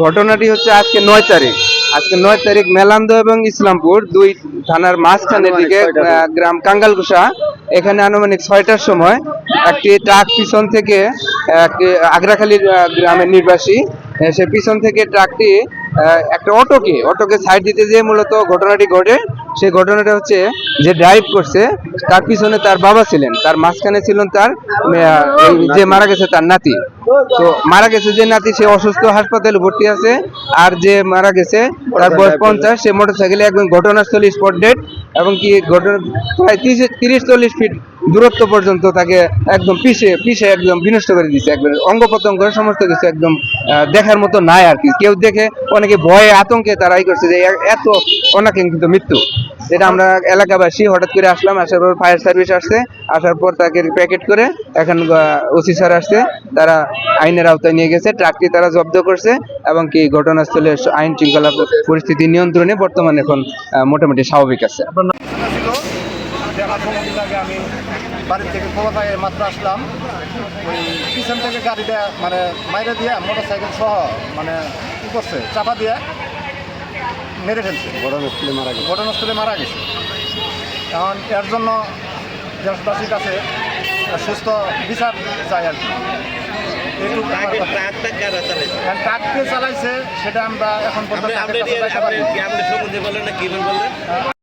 ঘটনাটি হচ্ছে আজকে 9 তারিখ। আজকে 9 তারিখ মেলান্দ এবং ইসলামপুর দুই থানার মাঝখানের দিকে গ্রাম কাঙ্গালকুষা, এখানে আনুমানিক 6টার সময় একটি ট্রাক পিছন থেকে, একটি আগ্রাখালী গ্রামের নিবাসী, সে পিছন থেকে ট্রাকটি একটা অটোকে সাইড দিতে যেয়ে মূলত ঘটনাটি ঘটে। সেই ঘটনাটা হচ্ছে, যে ড্রাইভ করছে তার পিছনে তার বাবা ছিলেন, তার মাঝখানে ছিলেন তার যে মারা গেছে তার নাতি। তো মারা গেছে যে নাতি, সে অসুস্থ, হাসপাতালে ভর্তি আছে। আর যে মারা গেছে তার বয়স 50, সে মোটরসাইকেলে একদম ঘটনাস্থলে স্পট ডেড। এবং কি ঘটনা প্রায় 30-40 ফিট দূরত্ব পর্যন্ত তাকে একদম পিষে একদম বিনষ্ট করে দিচ্ছে। একবার অঙ্গ প্রত্যঙ্গ সমস্ত কিছু একদম দেখার মতো নাই আর কি। কেউ দেখে অনেকে ভয়ে আতঙ্কে তারাই করছে যে এত অনাকাঙ্ক্ষিত মৃত্যু। যেটা আমরা এলাকাবাসী হঠাৎ করে আসলাম, আসার পর ফায়ার সার্ভিস আসছে, আসার পর তাকে প্যাকেট করে এখন ওসি স্যার আসছে, তারা আইনের আওতায় নিয়ে গেছে। ট্রাকটি তারা জব্দ করছে এবং কি ঘটনাস্থলে আইন শৃঙ্খলা পরিস্থিতি নিয়ন্ত্রণে বর্তমানে এখন মোটামুটি স্বাভাবিক আছে। আমি বাড়ির থেকে কলকাতায় মাত্র আসলাম, ওই পিছন থেকে গাড়িটা মানে মাইরে দিয়ে মোটরসাইকেল সহ মানে কী করছে, চাপা দিয়ে মেরে ফেলছে। ঘটনাস্থলে মারা গেছে। এখন এর জন্য দেশবাসীর কাছে সুস্থ বিচার চাই আর কি। ট্রাককে চালাইছে সেটা আমরা এখন পর্যন্ত